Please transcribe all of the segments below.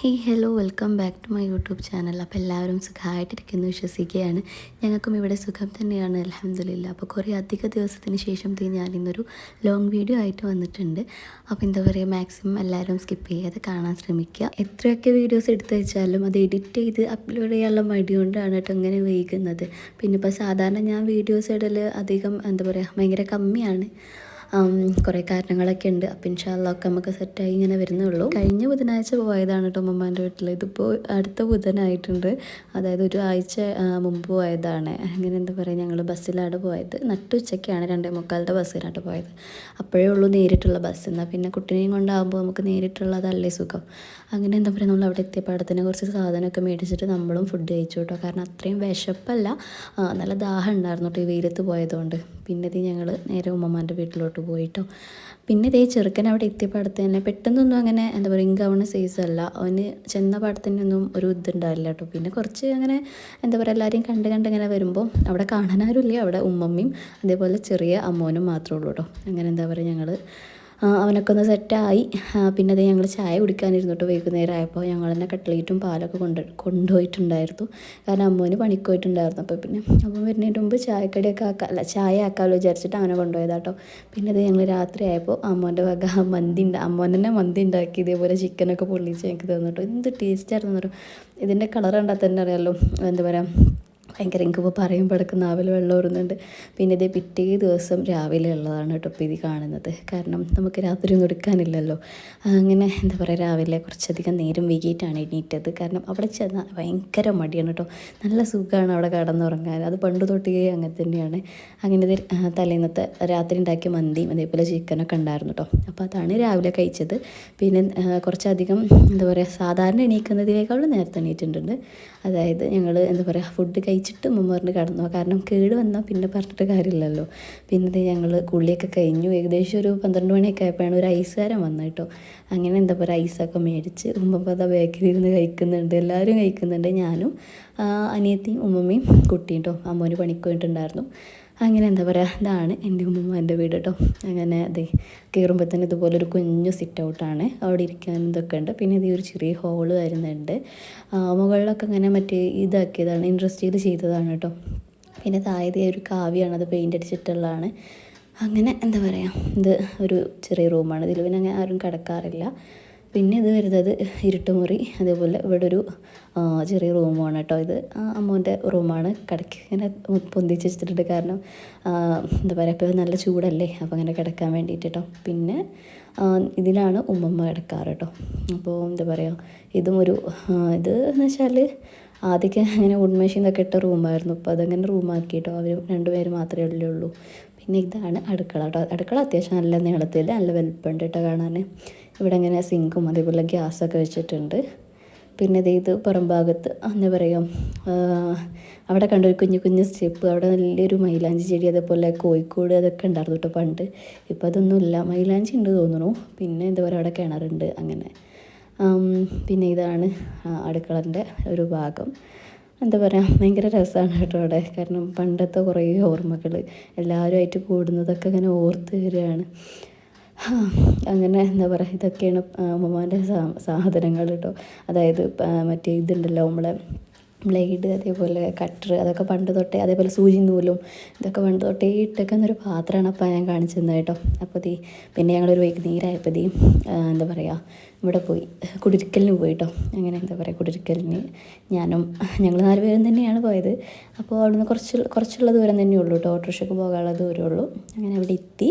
Hello welcome back to my YouTube channel. അപ്പോൾ എല്ലാവരും സുഖമായിട്ടിരിക്കുന്നു വിശ്വസിക്കുകയാണ്. ഞങ്ങൾക്കും ഇവിടെ സുഖം തന്നെയാണ്, അൽഹംദുലില്ലാ. അപ്പോൾ കുറേ അധിക ദിവസത്തിന് ശേഷം ഞാനിന്നൊരു ലോങ് വീഡിയോ ആയിട്ട് വന്നിട്ടുണ്ട്. അപ്പോൾ എന്താ പറയുക, മാക്സിമം എല്ലാവരും സ്കിപ്പ് ചെയ്യാതെ കാണാൻ ശ്രമിക്കുക. എത്രയൊക്കെ വീഡിയോസ് എടുത്തു വെച്ചാലും അത് എഡിറ്റ് ചെയ്ത് അപ്ലോഡ് ചെയ്യാനുള്ള മടി കൊണ്ടാണ് കേട്ടോ ഇങ്ങനെ വൈകുന്നത്. പിന്നെ ഇപ്പോൾ സാധാരണ ഞാൻ വീഡിയോസ് ഇടൽ അധികം എന്താ പറയുക ഭയങ്കര കമ്മിയാണ്. കുറേ കാരണങ്ങളൊക്കെ ഉണ്ട്. അപ്പോൾ ഇൻഷാ അല്ലാഹ് ഒക്കെ നമുക്ക് സെറ്റായി ഇങ്ങനെ വരുന്നുള്ളൂ. കഴിഞ്ഞ ബുധനാഴ്ച പോയതാണ് കേട്ടോ ഉമ്മമാൻ്റെ വീട്ടിൽ. ഇതിപ്പോൾ അടുത്ത ബുധനായിട്ടുണ്ട്, അതായത് ഒരു ആഴ്ച മുമ്പ് പോയതാണ്. അങ്ങനെ എന്താ പറയുക, ഞങ്ങൾ ബസ്സിലാണ് പോയത്. നട്ടുച്ചയ്ക്കാണ് 2:45 ബസ്സിനായിട്ട് പോയത്. അപ്പോഴേ ഉള്ളൂ നേരിട്ടുള്ള ബസ്. എന്നാൽ പിന്നെ കുട്ടീനെയും കൊണ്ടാകുമ്പോൾ നമുക്ക് നേരിട്ടുള്ളതല്ലേ സുഖം. അങ്ങനെ എന്താ പറയുക, നമ്മൾ അവിടെ എത്തിയപ്പാടത്തിന് കുറച്ച് സാധനമൊക്കെ മേടിച്ചിട്ട് നമ്മളും ഫുഡ് കഴിച്ചു കേട്ടോ. കാരണം അത്രയും വിശപ്പല്ല, നല്ല ദാഹം ഉണ്ടായിരുന്നു കേട്ടോ ഈ വെയിലത്ത് പോയതുകൊണ്ട്. പിന്നെ ഞങ്ങൾ നേരെ ഉമ്മമാൻ്റെ വീട്ടിലോട്ട് പോയിട്ടോ. പിന്നെ ചെറുക്കൻ അവിടെ എത്തിയപ്പാടത്ത് തന്നെ പെട്ടെന്നൊന്നും അങ്ങനെ എന്താ പറയുക ഇൻകാവുന്ന സൈസല്ല. അവന് ചെന്ന പാടത്തിനൊന്നും ഒരു ഇതുണ്ടാവില്ല കേട്ടോ. പിന്നെ കുറച്ച് അങ്ങനെ എന്താ പറയുക എല്ലാവരെയും കണ്ട് ഇങ്ങനെ വരുമ്പോൾ അവിടെ കാണാനാരുമില്ല. അവിടെ ഉമ്മമ്മയും അതേപോലെ ചെറിയ അമ്മോനും മാത്രമേ ഉള്ളൂ കേട്ടോ. അങ്ങനെ എന്താ പറയുക ഞങ്ങൾ അവനൊക്കെ ഒന്ന് സെറ്റായി. പിന്നെ ഞങ്ങൾ ചായ കുടിക്കാനിരുന്നു കേട്ടോ. വൈകുന്നേരം ആയപ്പോൾ ഞങ്ങൾ തന്നെ കട്ട്ലേറ്റും പാലൊക്കെ കൊണ്ടുപോയിട്ടുണ്ടായിരുന്നു. കാരണം അമ്മോന് പണിക്ക് പോയിട്ടുണ്ടായിരുന്നു. അപ്പോൾ പിന്നെ അപ്പം വരുന്നതിന് മുമ്പ് ചായക്കടിയൊക്കെ ചായ ആക്കാമല്ലോ വിചാരിച്ചിട്ട് അങ്ങനെ കൊണ്ടുപോയതാട്ടോ. പിന്നെ ഞങ്ങൾ രാത്രി ആയപ്പോൾ അമ്മോൻ്റെ വക അമ്മോൻ തന്നെ മന്തി ഉണ്ടാക്കി ഇതേപോലെ ചിക്കനൊക്കെ പൊള്ളിച്ച് എനിക്ക് തന്നിട്ടോ. എന്ത് ടേസ്റ്റായിരുന്നു എന്നറിയോ. ഇതിൻ്റെ കളർ കണ്ടാൽ തന്നെ അറിയാമല്ലോ, എന്താ പറയുക ഭയങ്കര എനിക്കിപ്പോൾ പറയുമ്പോഴൊക്കെ നാവിൽ വെള്ളം ഊറുന്നുണ്ട്. പിന്നെ പിറ്റേ ദിവസം രാവിലെ ഉള്ളതാണ് കേട്ടോ ഇപ്പോൾ ഇത് കാണുന്നത്. കാരണം നമുക്ക് രാത്രി ഒന്നും എടുക്കാനില്ലല്ലോ. അങ്ങനെ എന്താ പറയുക രാവിലെ കുറച്ചധികം നേരം വൈകിയിട്ടാണ് എണീറ്റത്. കാരണം അവിടെ ചെന്നാൽ ഭയങ്കര മടിയാണ് കേട്ടോ. നല്ല സുഖമാണ് അവിടെ കിടന്നുറങ്ങാൻ. അത് പണ്ട് തൊട്ടേ അങ്ങനെ തന്നെയാണ്. അങ്ങനെ തലേന്നത്തെ രാത്രി ഉണ്ടാക്കിയ മന്തിയും അതേപോലെ ചിക്കനൊക്കെ ഉണ്ടായിരുന്നു കേട്ടോ. അപ്പോൾ അതാണ് രാവിലെ കഴിച്ചത്. പിന്നെ കുറച്ചധികം എന്താ പറയുക സാധാരണ എണീക്കുന്നതിനേക്കാളും നേരത്തെ എണീറ്റിട്ടുണ്ട്. അതായത് ഞങ്ങൾ എന്താ പറയുക ഫുഡ് കഴിച്ചിട്ട് മുമ്മറിന് കിടന്നു. കാരണം കേട് വന്നാൽ പിന്നെ പറഞ്ഞിട്ട് കാര്യമില്ലല്ലോ. പിന്നെ ഞങ്ങൾ കുളിയൊക്കെ കഴിഞ്ഞു. ഏകദേശം ഒരു 12 മണിയൊക്കെ ആയപ്പോഴാണ് ഒരു ഐസുകാരൻ വന്നത് കേട്ടോ. അങ്ങനെ എന്താ പറയുക ഐസൊക്കെ മേടിച്ച് ഉമ്മപ്പോൾ അതാ ബേക്കറിയിരുന്ന് കഴിക്കുന്നുണ്ട്. എല്ലാവരും കഴിക്കുന്നുണ്ട്. ഞാനും അനിയത്തിയും ഉമ്മമ്മയും കുട്ടിയും കേട്ടോ. അമ്മോന് പണിക്ക് പോയിട്ടുണ്ടായിരുന്നു. അങ്ങനെ എന്താ പറയുക ഇതാണ് എൻ്റെ ഉമ്മമ്മേൻ്റെ വീട് കേട്ടോ. അങ്ങനെ കയറുമ്പോൾ തന്നെ ഇതുപോലൊരു കുഞ്ഞു സിറ്റ് ഔട്ടാണ്. അവിടെ ഇരിക്കാൻ ഇതൊക്കെ ഉണ്ട്. പിന്നെ ഒരു ചെറിയ ഹോള് വരുന്നുണ്ട്. മുകളിലൊക്കെ ഇങ്ങനെ മറ്റേ ഇതാക്കിയതാണ്, ഇൻട്രസ്റ്റ് ചെയ്തതാണ് കേട്ടോ. പിന്നെ താഴെ ഒരു കാവ്യാണ്, അത് പെയിൻ്റ് അടിച്ചിട്ടുള്ളതാണ്. അങ്ങനെ എന്താ പറയുക ഇത് ഒരു ചെറിയ റൂമാണ്. ഇതിൽ പിന്നെ അങ്ങനെ ആരും കിടക്കാറില്ല. പിന്നെ ഇത് വരുന്നത് ഇരുട്ടുമുറി. അതേപോലെ ഇവിടെ ഒരു ചെറിയ റൂമാണ് കേട്ടോ. ഇത് അമ്മോൻ്റെ റൂമാണ്. കിടക്ക് ഇങ്ങനെ പൊന്തിച്ച് വെച്ചിട്ടുണ്ട്. കാരണം എന്താ പറയുക ഇപ്പോൾ നല്ല ചൂടല്ലേ, അപ്പോൾ അങ്ങനെ കിടക്കാൻ വേണ്ടിയിട്ട് കേട്ടോ. പിന്നെ ഇതിലാണ് ഉമ്മമ്മ കിടക്കാറ് കേട്ടോ. അപ്പോൾ എന്താ പറയുക ഇതും ഒരു ഇത് എന്ന് വെച്ചാൽ ആദ്യമൊക്കെ അങ്ങനെ വുഡ് മെഷീനൊക്കെ ഇട്ട റൂമായിരുന്നു. അപ്പോൾ അതങ്ങനെ റൂമാക്കി കേട്ടോ. അവർ 2 പേര് മാത്രമേ ഉള്ളൂ. പിന്നെ ഇതാണ് അടുക്കള കേട്ടോ. അടുക്കള അത്യാവശ്യം നല്ല നീളത്തിൽ നല്ല വലുപ്പമുണ്ട് കേട്ടോ കാണാൻ. ഇവിടെ ഇങ്ങനെ സിങ്കും അതേപോലെ ഗ്യാസൊക്കെ വെച്ചിട്ടുണ്ട്. പിന്നെ ഇത് പുറം ഭാഗത്ത് എന്താ പറയുക അവിടെ കണ്ടൊരു കുഞ്ഞു സ്റ്റെപ്പ്. അവിടെ നല്ലൊരു മൈലാഞ്ചി ചെടി അതേപോലെ കോഴിക്കോട് അതൊക്കെ ഉണ്ടായിരുന്നു കേട്ടോ പണ്ട്. ഇപ്പോൾ അതൊന്നുമില്ല. മൈലാഞ്ചി ഉണ്ട് തോന്നുന്നു. പിന്നെ എന്താ പറയുക അവിടെ കിണറുണ്ട് അങ്ങനെ. പിന്നെ ഇതാണ് അടുക്കളൻ്റെ ഒരു ഭാഗം. എന്താ പറയുക ഭയങ്കര രസമാണ് കേട്ടോ അവിടെ. കാരണം പണ്ടത്തെ കുറേ ഓർമ്മകൾ എല്ലാവരുമായിട്ട് കൂടുന്നതൊക്കെ ഇങ്ങനെ ഓർത്ത് വരികയാണ്. അങ്ങനെ എന്താ പറയുക ഇതൊക്കെയാണ് ഉമ്മമാൻ്റെ സാധനങ്ങൾ കേട്ടോ. അതായത് മറ്റേ ഇതുണ്ടല്ലോ നമ്മളെ ബ്ലേഡ് അതേപോലെ കട്ടർ അതൊക്കെ പണ്ട് തൊട്ടേ, അതേപോലെ സൂചി നൂലും ഇതൊക്കെ പണ്ട് തൊട്ടേ ഇട്ടേക്കുന്നൊരു പാത്രമാണ് അപ്പോൾ ഞാൻ കാണിച്ചു തന്നത് കേട്ടോ. അപ്പോൾ പിന്നെ ഞങ്ങളൊരു വൈകുന്നേരമായപ്പോൾ എന്താ പറയുക ഇവിടെ പോയി കുടിരിക്കലിന് പോയി കേട്ടോ. അങ്ങനെ എന്താ പറയുക കുടിരിക്കലിന് ഞങ്ങൾ 4 പേരും തന്നെയാണ് പോയത്. അപ്പോൾ അവിടുന്ന് കുറച്ചുള്ള ദൂരം തന്നെ ഉള്ളൂ കേട്ടോ. ഓട്ടോറിക്ഷയ്ക്ക് പോകാനുള്ള ദൂരമേ ഉള്ളൂ. അങ്ങനെ അവിടെ എത്തി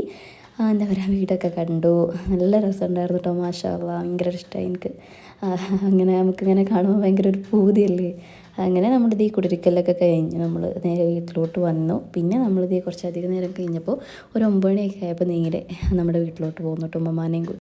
എന്താ പറയുക വീടൊക്കെ കണ്ടു. നല്ല രസമുണ്ടായിരുന്നു കേട്ടോ. മാഷാ അല്ലാഹ് ഭയങ്കര ഇഷ്ടമായി എനിക്ക്. അങ്ങനെ നമുക്കിങ്ങനെ കാണുമ്പോൾ ഭയങ്കര ഒരു പൂതിയല്ലേ. അങ്ങനെ നമ്മുടെ കുടിരിക്കലൊക്കെ കഴിഞ്ഞ് നമ്മൾ നേരെ വീട്ടിലോട്ട് വന്നു. പിന്നെ കുറച്ചധികം നേരം കഴിഞ്ഞപ്പോൾ ഒരു 9 മണിയൊക്കെ ആയപ്പോൾ നേരെ നമ്മുടെ വീട്ടിലോട്ട് പോകുന്നു കേട്ടോ ഉമ്മമാനെയും